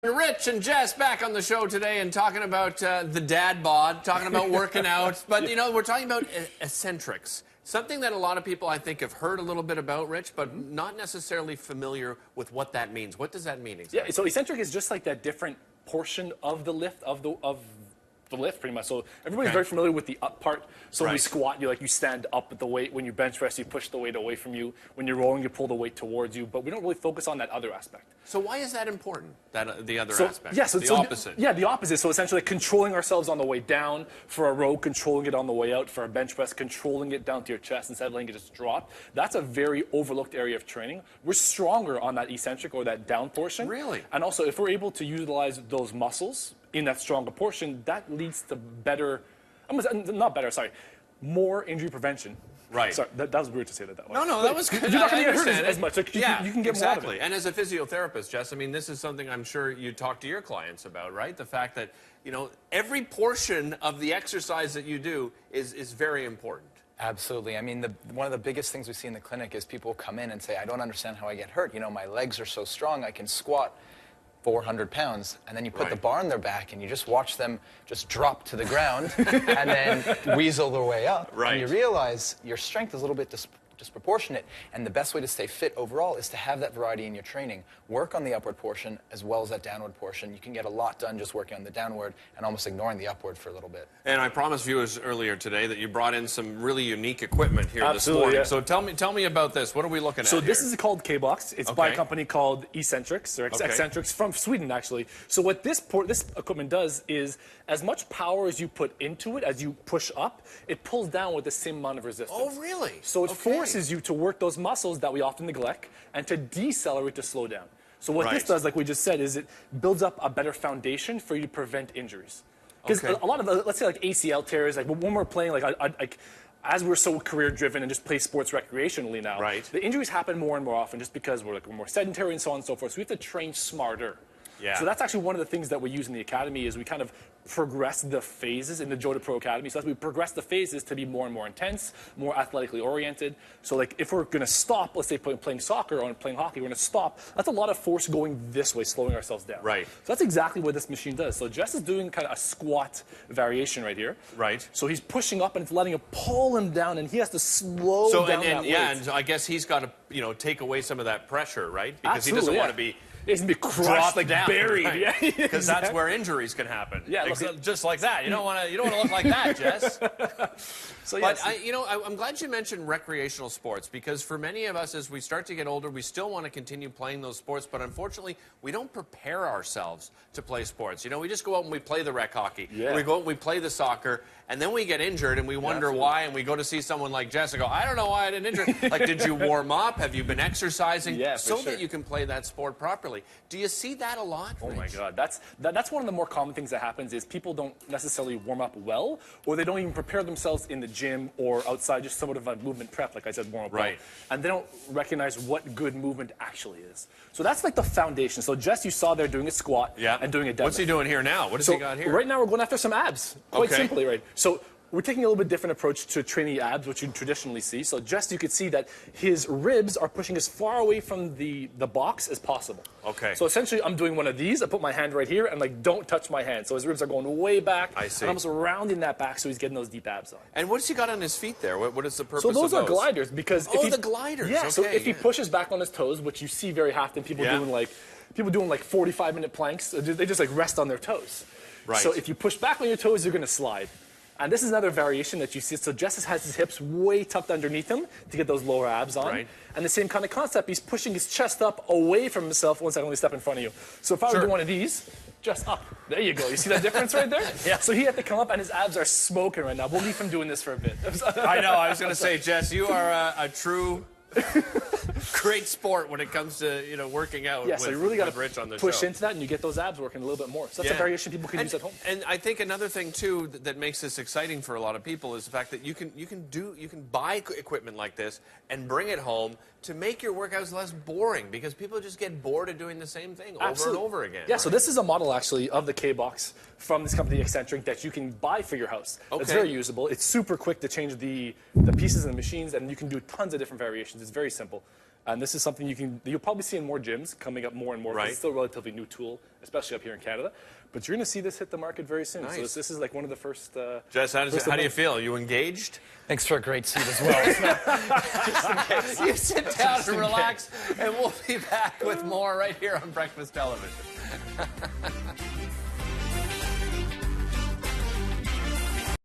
Rich and Jess back on the show today and talking about the dad bod, talking about working out. But, you know, we're talking about eccentrics. Something that a lot of people, I think, have heard a little bit about, Rich, but not necessarily familiar with what that means. What does that mean exactly? Yeah, so eccentric is just like that different portion of the lift, of the lift, pretty much. So everybody's very familiar with the up part. So when you squat, you stand up with the weight. When you bench press, you push the weight away from you. When you're rolling, you pull the weight towards you. But we don't really focus on that other aspect. So why is that important, that the other aspect? Yeah, so the opposite. Yeah, the opposite. So essentially controlling ourselves on the way down. For a row, controlling it on the way out. For a bench press, controlling it down to your chest instead of letting it just drop. That's a very overlooked area of training. We're stronger on that eccentric or that down portion. Really? And also, if we're able to utilize those muscles in that stronger portion, that leads to more injury prevention. Right. Sorry, that was weird to say that way. No, that was good. You're not going to get hurt as much. Like, yeah, you can get more out of it. And as a physiotherapist, Jess, I mean, this is something I'm sure you talk to your clients about, right? The fact that, you know, every portion of the exercise that you do is very important. Absolutely. I mean, one of the biggest things we see in the clinic is people come in and say, I don't understand how I get hurt. You know, my legs are so strong, I can squat 400 pounds, and then you put the bar on their back and you just watch them just drop to the ground and then weasel their way up. Right. And you realize your strength is a little bit disproportionate, and the best way to stay fit overall is to have that variety in your training. Work on the upward portion as well as that downward portion. You can get a lot done just working on the downward and almost ignoring the upward for a little bit. And I promised viewers earlier today that you brought in some really unique equipment here this morning. Yeah. So tell me about this. What are we looking at So here? this is called K-Box. It's by a company called Eccentrics, or Eccentrics from Sweden, actually. So what this equipment does is, as much power as you put into it, as you push up, it pulls down with the same amount of resistance. Oh, really? So it forces you to work those muscles that we often neglect and to decelerate, to slow down. So what this does, like we just said, is it builds up a better foundation for you to prevent injuries. Because a lot of, let's say, like ACL tears, like when we're playing, like as we're so career-driven and just play sports recreationally now, the injuries happen more and more often just because we're more sedentary and so on and so forth. So we have to train smarter. Yeah. So that's actually one of the things that we use in the academy is we kind of progress the phases in the Joda Pro Academy. So as we progress the phases to be more and more intense, more athletically oriented. So like if we're going to stop, let's say playing soccer or playing hockey, we're going to stop. That's a lot of force going this way, slowing ourselves down. Right. So that's exactly what this machine does. So Jess is doing kind of a squat variation right here. Right. So he's pushing up and it's letting it pull him down, and he has to slow down that weight. Yeah, and I guess he's got to, you know, take away some of that pressure, right? Because he doesn't want to be... It's going to be crushed, like down, buried. Right. Yeah, because that's where injuries can happen. Yeah, just like that. You don't want to look like that, Jess. So, but I'm glad you mentioned recreational sports, because for many of us, as we start to get older, we still want to continue playing those sports, but unfortunately, we don't prepare ourselves to play sports. You know, we just go out and we play the rec hockey. Yeah. We go out and we play the soccer, and then we get injured, and we wonder why, and we go to see someone like Jess and go, I don't know why I didn't injure. Like, did you warm up? Have you been exercising? Yeah, so that you can play that sport properly. Do you see that a lot, Rich? Oh my God, that's one of the more common things that happens is people don't necessarily warm up well, or they don't even prepare themselves in the gym or outside, just somewhat of a movement prep, like I said, warm up well. And they don't recognize what good movement actually is. So that's like the foundation. So Jess, you saw there doing a squat and doing a deadlift. What's he doing here now? What does he got here? Right now we're going after some abs, quite simply, right? So we're taking a little bit different approach to training abs, which you traditionally see. So just you could see that his ribs are pushing as far away from the box as possible. Okay. So essentially, I'm doing one of these. I put my hand right here and like don't touch my hand. So his ribs are going way back. I see. And almost rounding that back, so he's getting those deep abs on. And what's he got on his feet there? What is the purpose of those? So those are gliders, because if the gliders. Yeah. So if he pushes back on his toes, which you see very often, people doing like 45-minute planks, they just like rest on their toes. Right. So if you push back on your toes, you're going to slide. And this is another variation that you see. So Justice has his hips way tucked underneath him to get those lower abs on. Right. And the same kind of concept, he's pushing his chest up away from himself. One second, let me step in front of you. So if I were to do one of these, just up. There you go. You see that difference right there? Yeah. So he had to come up, and his abs are smoking right now. We'll leave him doing this for a bit. I know. I was going to say, Jess, you are a true... great sport when it comes to, you know, working out. Yeah, so you really got to push into that, and you get those abs working a little bit more. So that's a variation people can use at home. And I think another thing too that makes this exciting for a lot of people is the fact that you can buy equipment like this and bring it home to make your workouts less boring, because people just get bored of doing the same thing over and over again. Yeah, so this is a model actually of the K-Box from this company Eccentric that you can buy for your house. Okay. It's very usable. It's super quick to change the pieces and the machines, and you can do tons of different variations. It's very simple. And this is something you'll probably see in more gyms coming up more and more. Right. It's still a relatively new tool, especially up here in Canada. But you're going to see this hit the market very soon. Nice. So this is like one of the first. Jess, how do you feel? You engaged? Thanks for a great seat as well. You sit down and relax, and we'll be back with more right here on Breakfast Television.